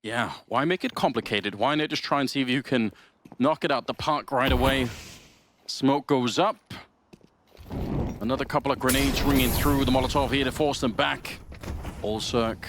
Yeah, why make it complicated? Why not just try and see if you can knock it out the park right away? Smoke goes up. Another couple of grenades ringing through the Molotov here to force them back. Allcirk.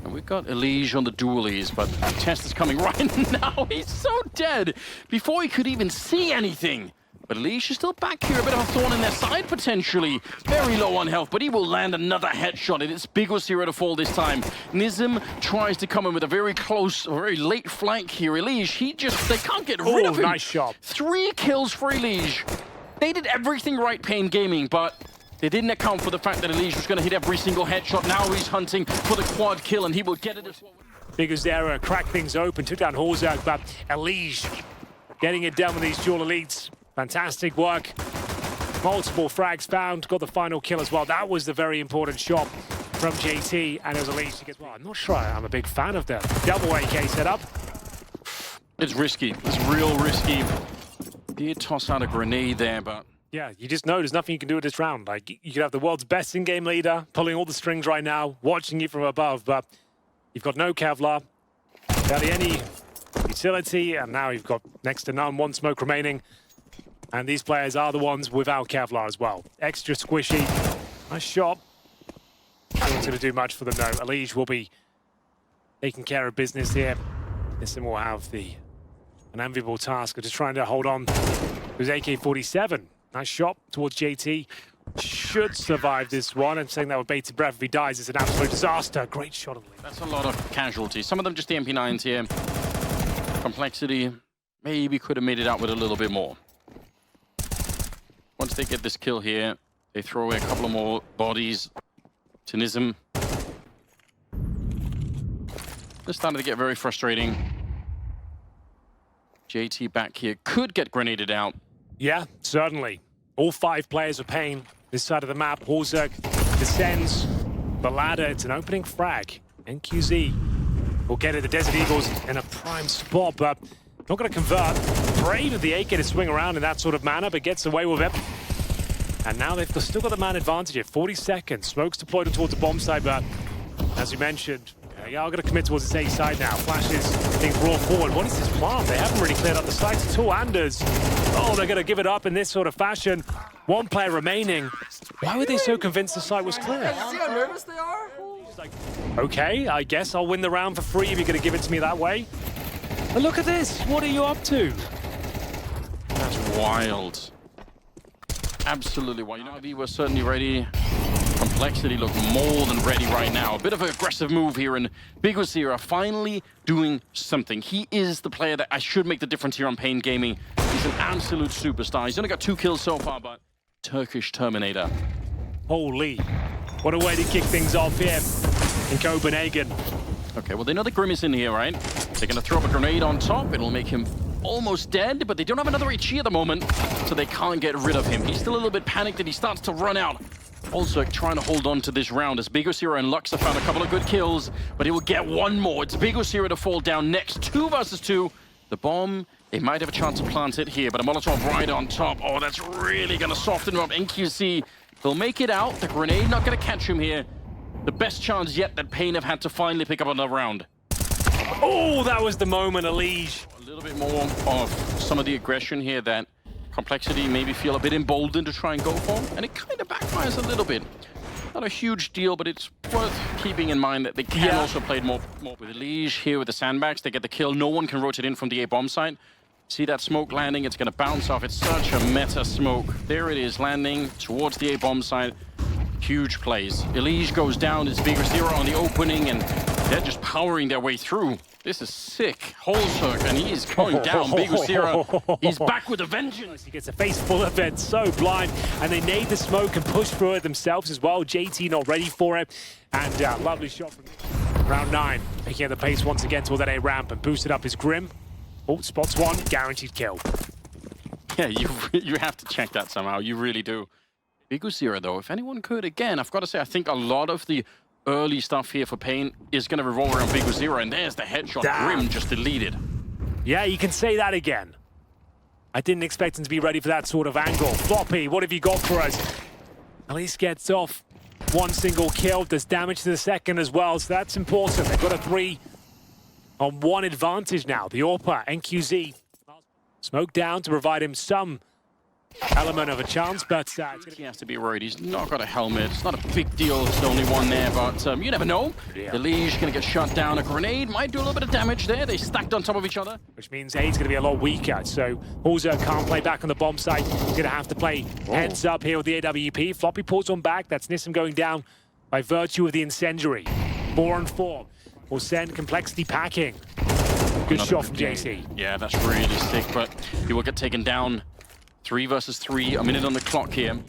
And we've got elige on the dualies, but Test is coming right now. He's so dead before he could even see anything. But elige is still back here, a bit of a thorn in their side potentially. Very low on health, but he will land another headshot, and it's bigoZero to fall this time. Nism tries to come in with a very close, very late flank here. Elige, they can't get rid of him. Nice shot. 3 kills for elige. They did everything right, paiN Gaming, but they didn't account for the fact that elige was going to hit every single headshot. Now he's hunting for the quad kill, and he will get it as well. bigoZero cracked things open, took down horzerk, but elige getting it done with these dual elites. Fantastic work. Multiple frags found, got the final kill as well. That was the very important shot from JT, and it was elige to get. Well, I'm not sure I'm a big fan of the double AK setup. It's risky. It's real risky. Did toss out a grenade there, but yeah, you just know there's nothing you can do at this round. Like, you could have the world's best in-game leader pulling all the strings right now, watching you from above, but you've got no Kevlar, barely any utility, and now you've got next to none, 1 smoke remaining. And these players are the ones without Kevlar as well. Extra squishy. Nice shot. Not going to do much for them, though. elige will be taking care of business here. Nism will have an enviable task of just trying to hold on to his AK-47. Nice shot towards JT. Should survive this one. I'm saying that with bated breath. If he dies, it's an absolute disaster. Great shot of elige. That's a lot of casualties. Some of them just the MP9s here. Complexity maybe could have made it out with a little bit more. Once they get this kill here, they throw away a couple of more bodies to Nism. This started to get very frustrating. JT back here could get grenaded out. Yeah, certainly. All 5 players are paiN this side of the map. horzerk descends the ladder. It's an opening frag. nqz will get it. The Desert Eagles in a prime spot, but not going to convert. Brave of the AK to swing around in that sort of manner, but gets away with it. And now they've still got the man advantage here. 40 seconds. Smoke's deployed towards the bomb side, but as you mentioned, they are going to commit towards the A side now. Flashes things roll forward. What is this plan? They haven't really cleared up the sites at all. Anders, oh, they're going to give it up in this sort of fashion. 1 player remaining. Why were they so convinced the site was clear? See how nervous they are? It's like, okay, I guess I'll win the round for free if you're going to give it to me that way. But look at this. What are you up to? That's wild. Absolutely wild. NaVi was certainly ready. Complexity look more than ready right now. A bit of an aggressive move here, and bigoZero finally doing something. He is the player that I should make the difference here on paiN Gaming. He's an absolute superstar. He's only got 2 kills so far, but Turkish Terminator. Holy. What a way to kick things off here in Copenhagen. Okay, well, they know the Grim is in here, right? They're going to throw up a grenade on top. It'll make him almost dead, but they don't have another HE at the moment, so they can't get rid of him. He's still a little bit panicked, and he starts to run out. Also trying to hold on to this round as bigoZero and Lux have found a couple of good kills, but he will get 1 more. It's bigoZero to fall down next. 2 versus 2. The bomb, they might have a chance to plant it here, but a Molotov right on top. Oh, that's really going to soften him up. nqz, he'll make it out. The grenade not going to catch him here. The best chance yet that paiN have had to finally pick up another round. Oh, that was the moment, elige. A little bit more of some of the aggression here that Complexity maybe feel a bit emboldened to try and go for, and it kind of backfires a little bit. Not a huge deal, but it's worth keeping in mind that they can also play more with elige here with the sandbags. They get the kill. No one can rotate in from the A bomb site. See that smoke landing? It's going to bounce off. It's such a meta smoke. There it is, landing towards the A bomb site. Huge plays. elige goes down. It's bigoZero on the opening, and they're just powering their way through. This is sick. horzerk, and he is going down. bigoZero, he's back with a vengeance. He gets a face full of it, so blind, and they nade the smoke and push through it themselves as well. JT not ready for it, and lovely shot from round 9, picking up the pace once again toward that A ramp and boosted up his Grim. Oh, spots 1, guaranteed kill. Yeah, you have to check that somehow. You really do. bigoZero, though, if anyone could, again, I've got to say, I think a lot of the early stuff here for paiN is going to revolve around bigoZero, and there's the headshot. Damn. Grim just deleted. Yeah, you can say that again. I didn't expect him to be ready for that sort of angle. Floppy, what have you got for us? At least gets off 1 single kill, does damage to the second as well, so that's important. They've got a 3. on one advantage now. The AWPer, NQZ, smoke down to provide him some element of a chance, but he has to be worried. He's not got a helmet. It's not a big deal. It's the only one there, but you never know. Yeah. Elige gonna get shot down. A grenade might do a little bit of damage there. They stacked on top of each other, which means A's gonna be a lot weaker. So Hallzerk can't play back on the bomb site. He's gonna have to play heads up here with the AWP. Floppy pulls one back. That's Nissim going down by virtue of the incendiary. 4-on-4 will send complexity packing. Good shot from JC. Yeah, that's really sick, but he will get taken down. 3 versus 3, a minute on the clock here.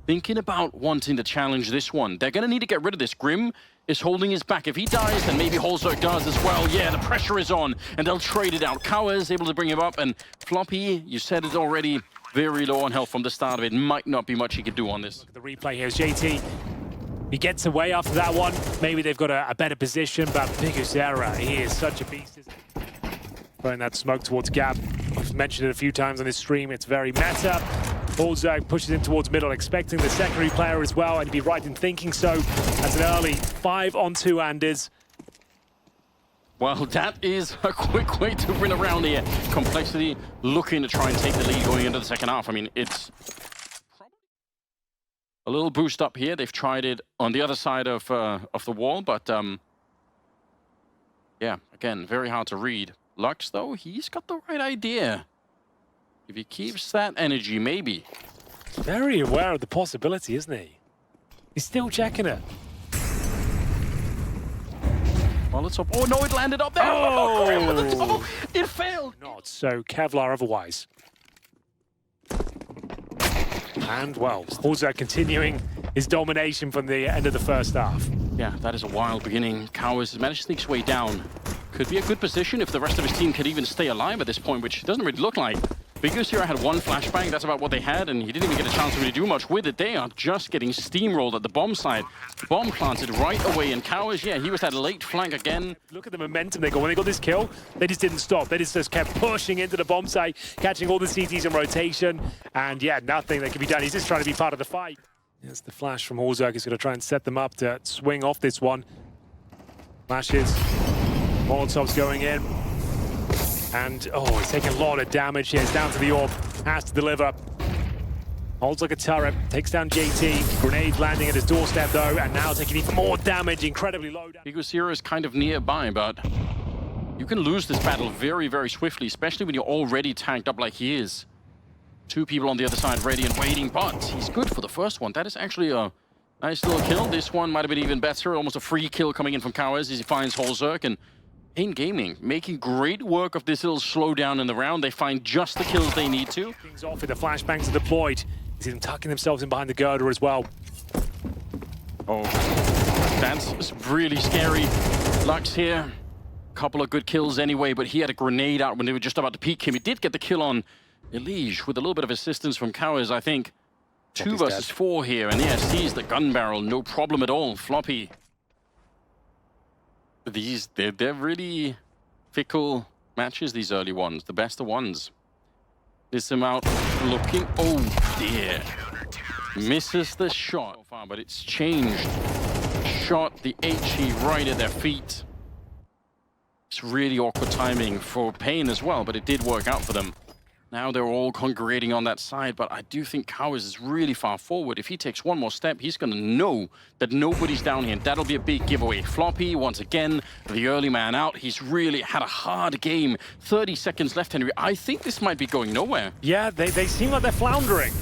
Thinking about wanting to challenge this one. They're going to need to get rid of this. Grim is holding his back. If he dies, then maybe Hallzerk does as well. Yeah, the pressure is on, and they'll trade it out. Kawa is able to bring him up, and Floppy, you said it already, very low on health from the start of it. Might not be much he could do on this. Look at the replay here. JT, he gets away after that one. Maybe they've got a better position, but Bigusera, he is such a beast. Throwing that smoke towards Gab. I've mentioned it a few times on this stream. It's very meta. Hallzerk pushes in towards middle, expecting the secondary player as well, and he'd be right in thinking so. That's an early 5-on-2, Anders. Well, that is a quick way to win around here. Complexity looking to try and take the lead going into the second half. I mean, it's a little boost up here. They've tried it on the other side of the wall, but yeah, again, very hard to read. Lux, though, he's got the right idea. If he keeps that energy, maybe. Very aware of the possibility, isn't he? He's still checking it. Well, it's up. Oh, no, it landed up there. Oh! It failed. Not so Kevlar otherwise. And, well, Hallzerk continuing his domination from the end of the first half. Yeah, that is a wild beginning. Cowers has managed to sneak his way down. Could be a good position if the rest of his team could even stay alive at this point, which doesn't really look like. Bigusera had one flashbang, that's about what they had, and he didn't even get a chance to really do much with it. They are just getting steamrolled at the bomb side. Bomb planted right away, and Cowers, yeah, he was that late flank again. Look at the momentum they got. When they got this kill, they just didn't stop. They just kept pushing into the bomb site, catching all the CTs in rotation, and yeah, nothing that can be done. He's just trying to be part of the fight. Here's the flash from Hallzerk. He's going to try and set them up to swing off this one. Flashes. Molotov's going in. And, oh, he's taking a lot of damage here. He's down to the orb. Has to deliver. Holds like a turret. Takes down JT. Grenade landing at his doorstep, though. And now taking even more damage. Incredibly low damage. Bigusera is kind of nearby, but you can lose this battle very, very swiftly, especially when you're already tanked up like he is. 2 people on the other side ready and waiting, but he's good for the first one. That is actually a nice little kill. This one might have been even better. Almost a free kill coming in from Cowers as he finds Hallzerk. And paiN Gaming making great work of this little slowdown in the round. They find just the kills they need to. Things off with the flashbangs are deployed. You see them tucking themselves in behind the girder as well. Oh, that's really scary. Lux here. Couple of good kills anyway, but he had a grenade out when they were just about to peek him. He did get the kill on elige with a little bit of assistance from Cowers, I think. 2 versus 4 here, and yeah, sees the gun barrel, no problem at all. Floppy. They're really fickle matches, these early ones, the best of ones. This him out looking, oh dear. Misses the shot so far, but it's changed. Shot the HE right at their feet. It's really awkward timing for paiN as well, but it did work out for them. Now they're all congregating on that side, but I do think Cowers is really far forward. If he takes one more step, he's going to know that nobody's down here, and that'll be a big giveaway. Floppy, once again, the early man out. He's really had a hard game. 30 seconds left, Henry. I think this might be going nowhere. Yeah, they seem like they're floundering.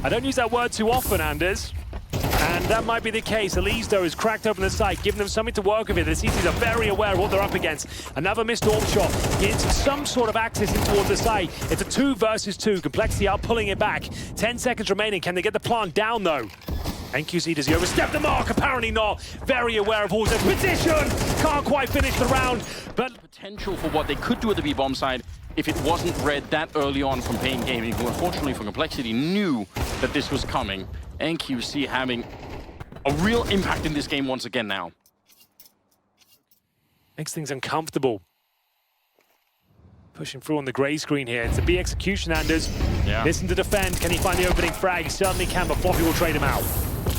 I don't use that word too often, Anders. And that might be the case. Elige, though, has cracked open the site, giving them something to work with here. The CTs are very aware of what they're up against. Another missed AWP shot. Gets some sort of access in towards the site. It's a 2 versus 2. Complexity out, pulling it back. 10 seconds remaining. Can they get the plant down, though? NQZ, does he overstep the mark? Apparently not. Very aware of Hallzerk's position. Can't quite finish the round, but potential for what they could do at the B-bomb side if it wasn't read that early on from paiN Gaming, who unfortunately for Complexity knew that this was coming. NQC having a real impact in this game once again now. Makes things uncomfortable. Pushing through on the grey screen here. It's a B execution, Anders. Yeah. Listen to defend. Can he find the opening frag? He certainly can, but Floppy will trade him out.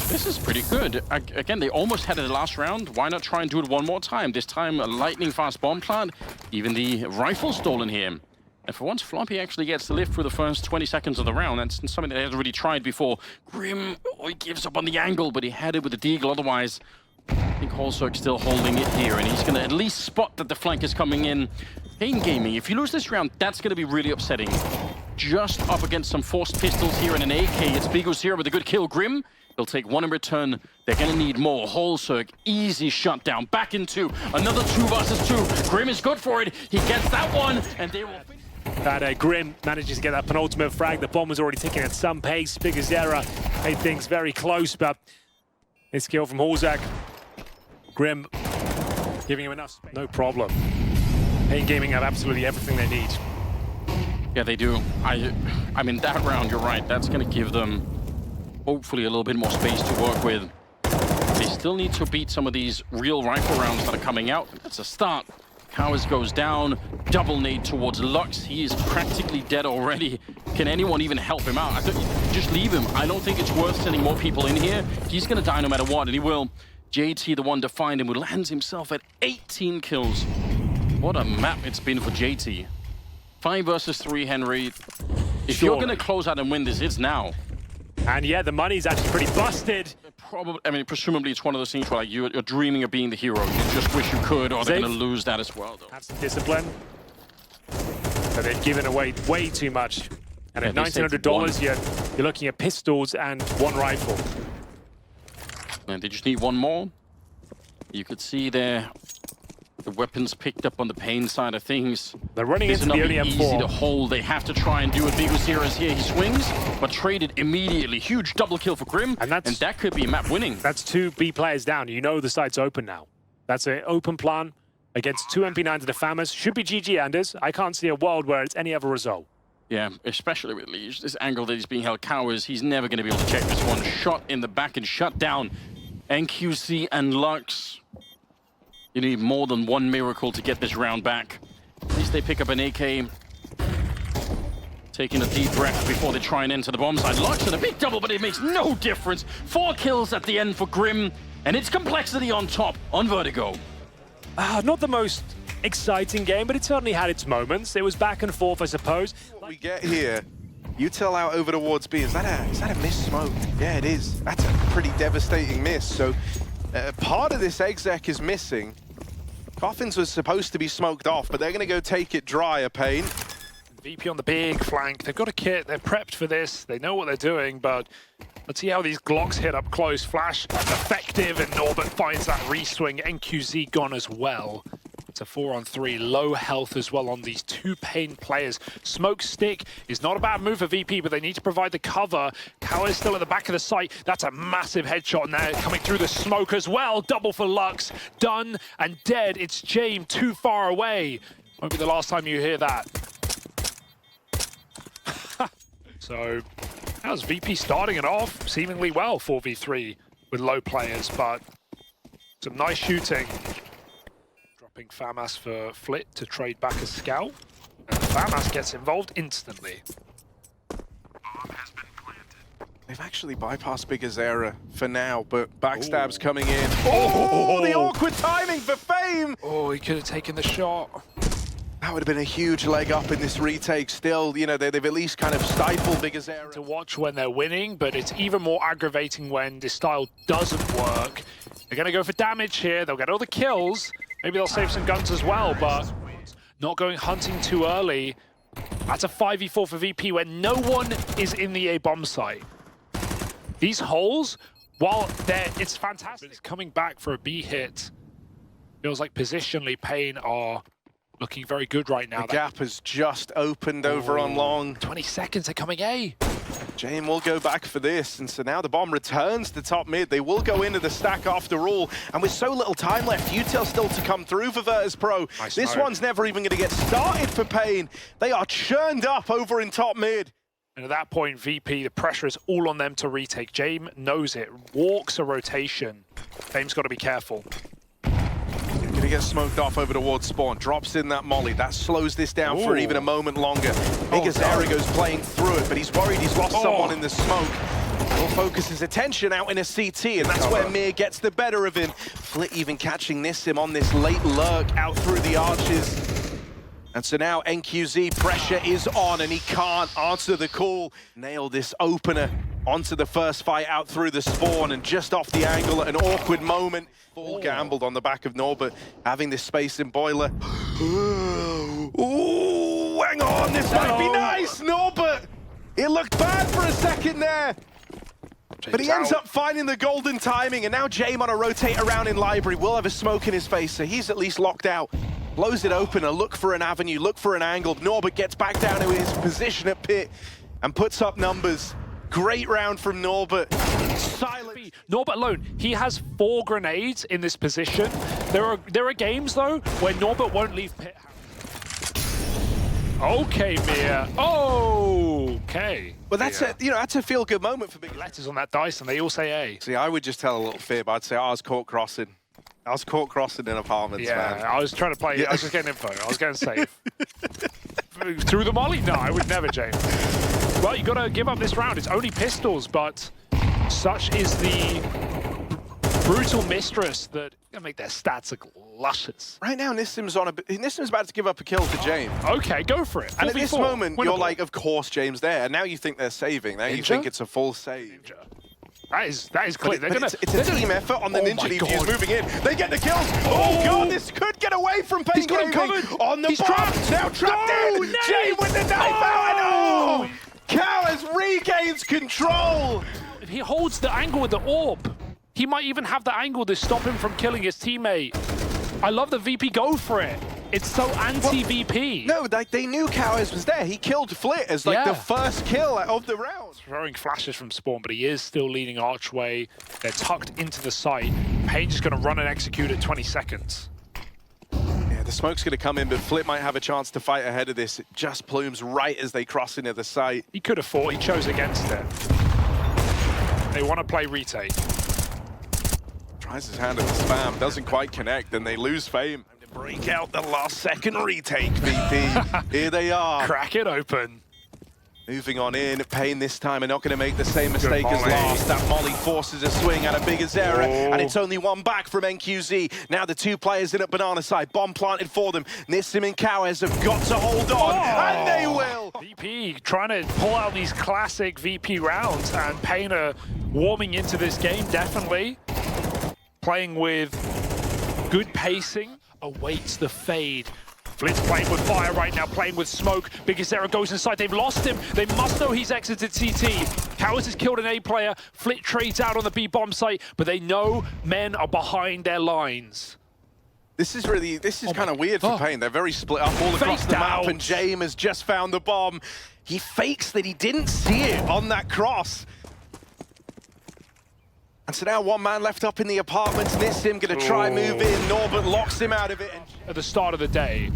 This is pretty good. Again, they almost had it the last round. Why not try and do it one more time? This time, a lightning-fast bomb plant. Even the rifle stolen here. And for once, Floppy actually gets to live through the first 20 seconds of the round. That's something that he hasn't really tried before. Grim, he gives up on the angle, but he had it with the deagle. Otherwise, I think Holzer's still holding it here, and he's going to at least spot that the flank is coming in. paiN Gaming, if you lose this round, that's going to be really upsetting. Just up against some forced pistols here in an AK. It's bigozero with a good kill. Grim, they'll take one in return. They're going to need more. Holzer, easy shutdown. Back into another 2 versus 2. Grim is good for it. He gets that one, and they will... That Grim manages to get that penultimate frag. The bomb was already ticking at some pace. bigozero made things very close, but this kill from Holzer. Grim giving him enough space. No problem. paiN Gaming have absolutely everything they need. Yeah, they do. I mean, that round, you're right. That's going to give them, hopefully, a little bit more space to work with. They still need to beat some of these real rifle rounds that are coming out. That's a start. Cowers goes down. Double nade towards Lux. He is practically dead already. Can anyone even help him out? I think just leave him. I don't think it's worth sending more people in here. He's going to die no matter what, and he will. JT, the one to find him, who lands himself at 18 kills. What a map it's been for JT. 5 versus 3, Henry. If you're going to close out and win this, it's now. And yeah, the money's actually pretty busted. Probably, I mean, presumably it's one of those things where like, you're dreaming of being the hero. You just wish you could, or they're going to lose that as well, though. Have some discipline. But they've given away way too much. And at $1,900, you're looking at pistols and 1 rifle. And they just need 1 more. You could see there the weapons picked up on the paiN side of things. They're running into the only M4. Easy to hold. They have to try and do it. bigozero's here. He swings, but traded immediately. Huge double kill for Grim, and that could be map winning. That's 2 B players down. You know the site's open now. That's an open plan against 2 MP9s and the FAMAs. Should be GG, Anders. I can't see a world where it's any other result. Yeah, especially with elige. This angle that he's being held Cowers, he's never going to be able to check this one. Shot in the back and shut down. NQC and Lux. You need more than 1 miracle to get this round back. At least they pick up an AK. Taking a deep breath before they try and enter the bomb side. Lux and a big double, but it makes no difference. 4 kills at the end for Grim, and it's complexity on top on Vertigo. Not the most exciting game, but it certainly had its moments. It was back and forth, I suppose. What we get here, you tell out over towards B. Is that a miss smoke? Yeah, it is. That's a pretty devastating miss. So part of this exec is missing. Coffins was supposed to be smoked off, but they're going to go take it dry, paiN. VP on the big flank. They've got a kit. They're prepped for this. They know what they're doing, but let's see how these Glocks hit up close. Flash effective, and Norbert finds that re-swing. NQZ gone as well. It's a 4-on-3, low health as well on these 2 paiN players. Smoke stick is not a bad move for VP, but they need to provide the cover. Cow is still at the back of the site. That's a massive headshot now coming through the smoke as well. Double for Lux. Done and dead. It's James too far away. Won't be the last time you hear that. So that was VP starting it off seemingly well, 4v3 with low players, but some nice shooting. Dropping FAMAS for Flit to trade back a scout. And FAMAS gets involved instantly. They've actually bypassed bigozero for now, but backstab's coming in. Oh, the awkward timing for Fame! Oh, he could have taken the shot. That would have been a huge leg up in this retake. Still, you know, they've at least kind of stifled bigozero. To watch when they're winning, but it's even more aggravating when this style doesn't work. They're going to go for damage here. They'll get all the kills. Maybe they'll save some guns as well, but not going hunting too early. That's a 5v4 for VP when no one is in the A bomb site. These holes, while it's fantastic, it's coming back for a B hit. Feels like positionally paiN are looking very good right now. The gap has just opened over on long. 20 seconds, they're coming A. Jane will go back for this, and so now the bomb returns to top mid. They will go into the stack after all, and with so little time left, Util still to come through for Virtus.pro. Nice this smoke. one's never even going to get started for paiN. They are churned up over in top mid. And at that point, VP, the pressure is all on them to retake. James knows it, walks a rotation. Fame's got to be careful. Gonna get smoked off over towards spawn. Drops in that molly. That slows this down for even a moment longer. bigozero goes playing through it, but he's worried he's lost someone in the smoke. He'll focus his attention out in a CT, and that's where Mir gets the better of him. Flit even catching Nissim on this late lurk out through the arches. And so now NQZ pressure is on, and he can't answer the call. Nail this opener onto the first fight out through the spawn, and just off the angle at an awkward moment. Full gambled on the back of Norbert, having this space in boiler. Ooh, hang on, this might be nice, Norbert! It looked bad for a second there. But he ends up finding the golden timing, and now Jame on a rotate around in library will have a smoke in his face, so he's at least locked out. Blows it open, a look for an avenue, look for an angle. Norbert gets back down to his position at pit and puts up numbers. Great round from Norbert. Silent. Norbert alone, he has 4 grenades in this position. There are games though where Norbert won't leave pit. Okay, Mir. Okay. Well, that's that's a feel-good moment for big Letters on that dice, and they all say A. See, I would just tell a little fib. I'd say, I was caught crossing. I was caught crossing in apartments, man. I was trying to play. I was just getting info. I was getting safe. Through the molly? No, I would never, James. Well, you got to give up this round. It's only pistols, but such is the brutal mistress that gonna make their stats look luscious. Right now, Nissim's about to give up a kill to James. Okay, go for it. And at this moment, winnable. you're like, of course, James there. And now you think they're saving. Now you think it's a full save. That is clear. It's a team effort on the Ninja Defuse moving in. They get the kills. Oh god, this could get away from paiN. He's got him covered. On the bomb. Trapped. Now trapped in. Jame with the knife out. And Cowers regains control. If he holds the angle with the orb, he might even have the angle to stop him from killing his teammate. I love the VP go for it. It's so anti-VP. No, like they knew Cowers was there. He killed Flit as like the first kill of the round. Throwing flashes from spawn, but he is still leading archway. They're tucked into the site. paiN just going to run and execute at 20 seconds. Yeah, the smoke's going to come in, but Flit might have a chance to fight ahead of this. It just plumes right as they cross into the site. He could have fought. He chose against it. They want to play retake. Tries his hand at the spam, doesn't quite connect, and they lose fame. Time to break out the last second retake, VP. Here they are. Crack it open. Moving on in, paiN this time are not going to make the same mistake as last. That molly forces a swing at a big Azera, and it's only one back from NQZ. Now the 2 players in at banana side, bomb planted for them. Nissim and Cowers have got to hold on, and they will! VP trying to pull out these classic VP rounds, and paiN are warming into this game, definitely. Playing with good pacing, awaits the fade. Flit's playing with fire right now, playing with smoke. Big Azera goes inside, they've lost him. They must know he's exited CT. Cowers has killed an A player. Flit trades out on the B bomb site, but they know men are behind their lines. This is kind of weird for paiN. They're very split up all across the map, and Jame has just found the bomb. He fakes that he didn't see it on that cross. And so now 1 man left up in the apartment. Nissim going to try move in. Norbert locks him out of it. At the start of the day,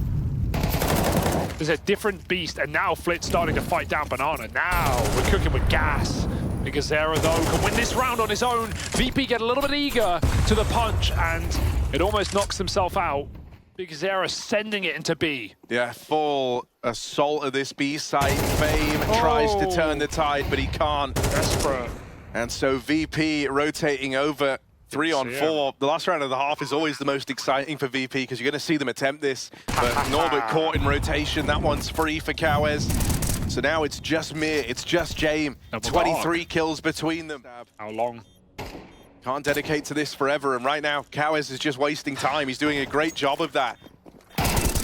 there's a different beast, and now Flit's starting to fight down banana. Now we're cooking with gas. Big Azera, though, can win this round on his own. VP get a little bit eager to the punch, and it almost knocks himself out. Big Azera sending it into B. Yeah, full assault of this B site. Fame tries to turn the tide, but he can't. Desperate. And so VP rotating over 3 on 4. The last round of the half is always the most exciting for VP because you're going to see them attempt this. But Norbert caught in rotation. That one's free for Cowers. So now it's just Mir, it's just Jame. 23 kills between them. How long? Can't dedicate to this forever. And right now, Cowers is just wasting time. He's doing a great job of that.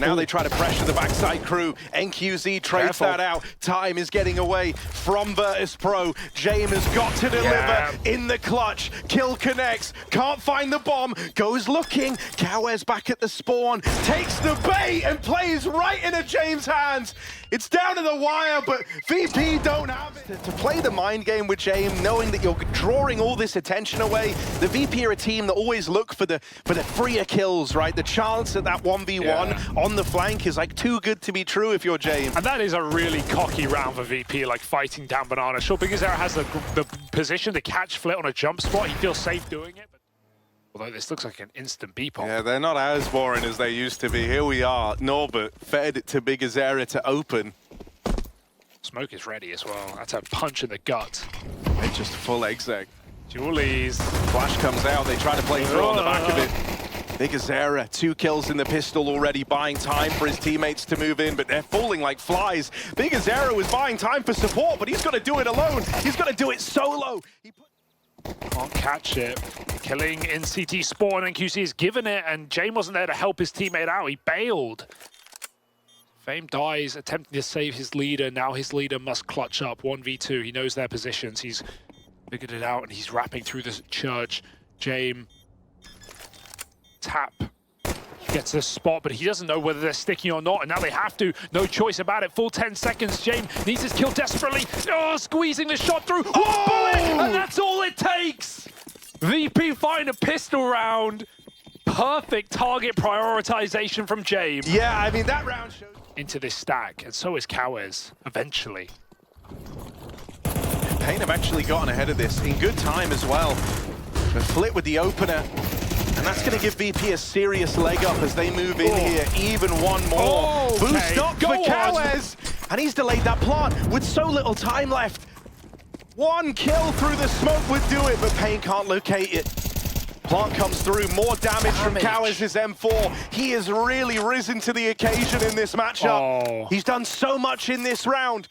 Now they try to pressure the backside crew. NQZ trades that out. Time is getting away from Virtus.pro. Jame has got to deliver in the clutch. Kill connects. Can't find the bomb. Goes looking. Cowers back at the spawn. Takes the bait and plays right into Jame's hands. It's down to the wire, but VP don't have it. To play the mind game with Jame, knowing that you're drawing all this attention away, the VP are a team that always look for the freer kills, right? The chance at that 1v1 on the flank is like too good to be true if you're Jame. And that is a really cocky round for VP, like fighting down banana. Sure, Big Azera has the position to catch Flit on a jump spot. He feels safe doing it. But although this looks like an instant B-pop. Yeah, they're not as boring as they used to be. Here we are. Norbert fed it to Big Azera to open. Smoke is ready as well. That's a punch in the gut. It's just full exec. Julies. Flash comes out, they try to play through on the back of it. bigzz, 2 kills in the pistol already, buying time for his teammates to move in, but they're falling like flies. bigzz is buying time for support, but he's got to do it alone. He's got to do it solo. Can't catch it. Killing in CT spawn, and QC is given it, and Jame wasn't there to help his teammate out. He bailed. Fame dies, attempting to save his leader. Now his leader must clutch up 1v2. He knows their positions. He's figured it out, and he's wrapping through the church. Jame. Tap. Gets the spot, but he doesn't know whether they're sticking or not, and now they have to. No choice about it. Full 10 seconds. Jame needs his kill desperately. Oh, squeezing the shot through. One bullet, and that's all it takes. VP find a pistol round. Perfect target prioritization from Jame. Yeah, I mean, that round shows... Into this stack, and so is kSgo, eventually. paiN have actually gotten ahead of this in good time as well. But Flit with the opener. And that's going to give VP a serious leg up as they move in here. Even one more. Okay. Boost up for kSgo. And he's delayed that plant with so little time left. 1 kill through the smoke would do it, but paiN can't locate it. Plant comes through, more damage from kSgo's M4. He has really risen to the occasion in this matchup. He's done so much in this round.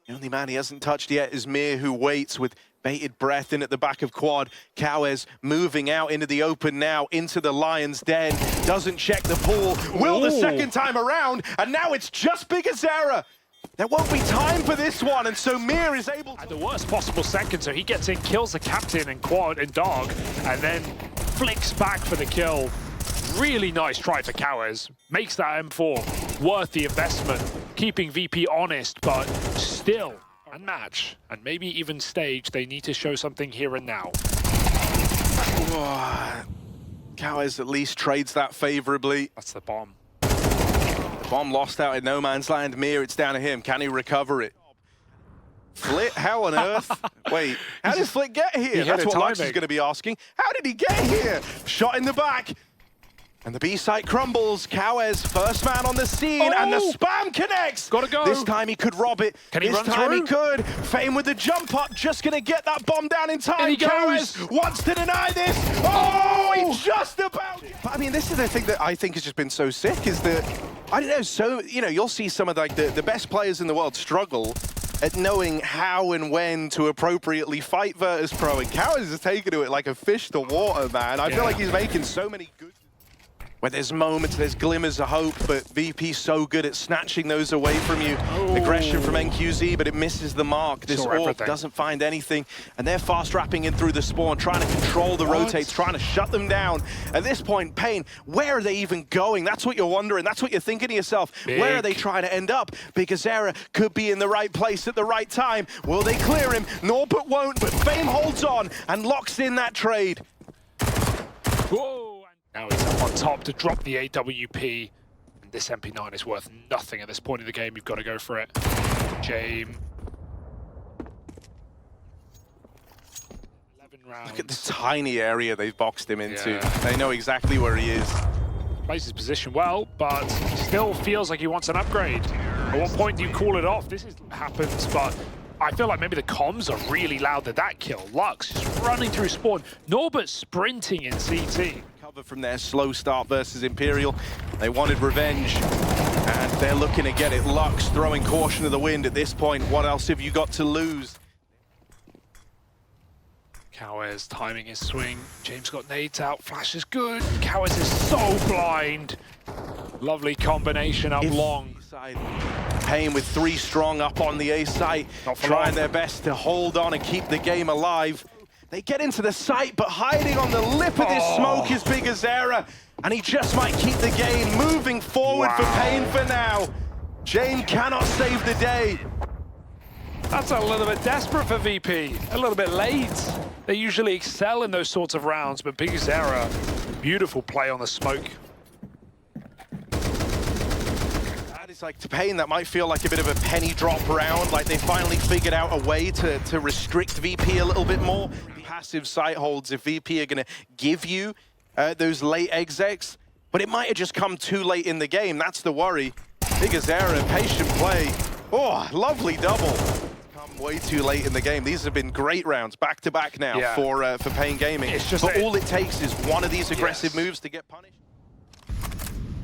The only man he hasn't touched yet is Mir, who waits with bated breath in at the back of quad. kSgo moving out into the open now, into the lion's den. Doesn't check the pool. Will the second time around, and now it's just bigzz. There won't be time for this one, and so Mir is able to... At the worst possible second, so he gets in, kills the captain and quad and dog, and then flicks back for the kill. Really nice try for kSgo. Makes that M4 worth the investment, keeping VP honest, but still unmatched. And maybe even stage, they need to show something here and now. kSgo at least trades that favorably. That's the bomb. Bomb lost out in no man's land. Mir, it's down to him. Can he recover it? Flit, how on earth? Wait, how did Flit get here? That's what Lux is going to be asking. How did he get here? Shot in the back. And the B site crumbles. kSgo, first man on the scene, and the spam connects. Gotta go. This time he could rob it. Can he run through? This time he could. fame with the jump up, just going to get that bomb down in time. And he goes. kSgo wants to deny this. Oh, he just about. But I mean, this is the thing that I think has just been so sick, is that, I don't know, so, you know, you'll see some of like the best players in the world struggle at knowing how and when to appropriately fight Virtus.pro, and kSgo is taking to it like a fish to water, man. I feel like he's making so many good... Where there's moments, there's glimmers of hope, but VP's so good at snatching those away from you. Aggression from NQZ, but it misses the mark. This orb doesn't find anything, and they're fast wrapping in through the spawn, trying to control the rotates, trying to shut them down. At this point, paiN, where are they even going? That's what you're wondering. That's what you're thinking to yourself. Where are they trying to end up? bigzz could be in the right place at the right time. Will they clear him? Norbert won't, but fame holds on and locks in that trade. Whoa. Now he's up on top to drop the AWP. And this MP9 is worth nothing at this point in the game. You've got to go for it. Jame. 11 rounds. Look at the tiny area they've boxed him into. They know exactly where he is. Plays his position well, but still feels like he wants an upgrade. At what point do you call it off? This happens, but I feel like maybe the comms are really loud at that kill. Lux just running through spawn. Norbert sprinting in CT. Cover from their slow start versus Imperial. They wanted revenge, and they're looking to get it. Lux throwing caution to the wind at this point. What else have you got to lose? kSgo's timing his swing. James got nades out. Flash is good. kSgo is so blind. Lovely combination up long. paiN with 3 strong up on the A site, trying their best to hold on and keep the game alive. They get into the site, but hiding on the lip of this smoke is bigzz, and he just might keep the game moving forward for paiN for now. Jame cannot save the day. That's a little bit desperate for VP. A little bit late. They usually excel in those sorts of rounds, but bigzz, beautiful play on the smoke. It's like to paiN, that might feel like a bit of a penny drop round, like they finally figured out a way to restrict VP a little bit more. Passive site holds if VP are going to give you those late execs, but it might have just come too late in the game. That's the worry. bigzz, patient play. Oh, lovely double. way too late in the game. These have been great rounds, back-to-back now for paiN Gaming. It's just but all it takes is one of these aggressive moves to get punished.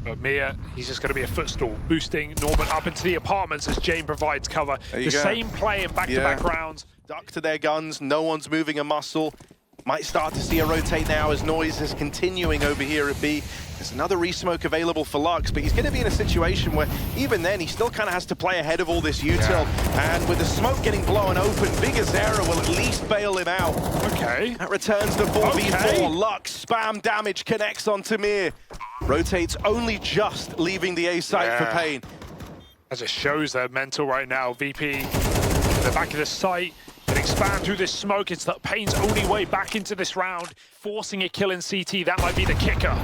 But Mia, he's just going to be a footstool, boosting Norman up into the apartments as Jane provides cover. The same play in back-to-back rounds. Duck to their guns, no one's moving a muscle. Might start to see a rotate now as noise is continuing over here at B. There's another resmoke available for Lux, but he's going to be in a situation where even then he still kind of has to play ahead of all this util. And with the smoke getting blown open, bigazera will at least bail him out. Okay. That returns the 4v4. Lux, spam damage, connects onto Mir. Rotates only just leaving the A site for paiN. That just shows their mental right now. VP, the back of the site. Expand through this smoke. It's that paiN's only way back into this round. Forcing a kill in CT, that might be the kicker.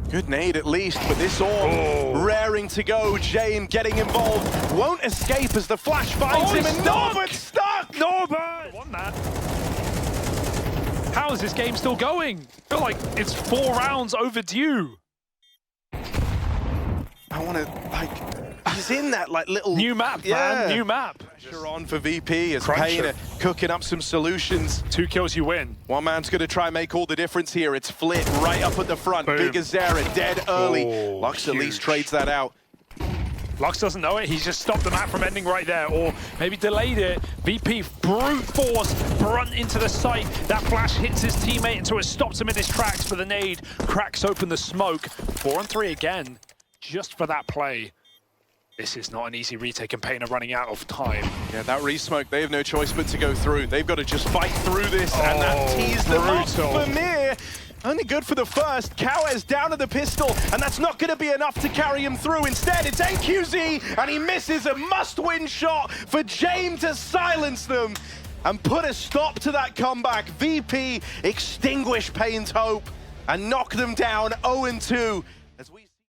Good nade at least, but this orb raring to go. Jane getting involved. Won't escape as the flash finds him, and Norbert's stuck! Norbert! Won that. How is this game still going? I feel like it's 4 rounds overdue. I want to, he's in that little new map, man. New map. Pressure on for VP as paiN are cooking up some solutions. 2 kills, you win. One man's going to try and make all the difference here. It's Flit right up at the front. bigazera dead early. Lux at least trades that out. Lux doesn't know it. He's just stopped the map from ending right there, or maybe delayed it. VP brute force brunt into the site. That flash hits his teammate until it stops him in his tracks, for the nade cracks open the smoke. 4 on 3 again, just for that play. This is not an easy retake, and paiN are running out of time. Yeah, that resmoke, they have no choice but to go through. They've got to just fight through this, and that teased them up for Mir. Only good for the first. kawS down to the pistol, and that's not going to be enough to carry him through. Instead, it's NQZ, and he misses a must-win shot for Jane to silence them and put a stop to that comeback. VP extinguish paiN's hope and knock them down 0-2.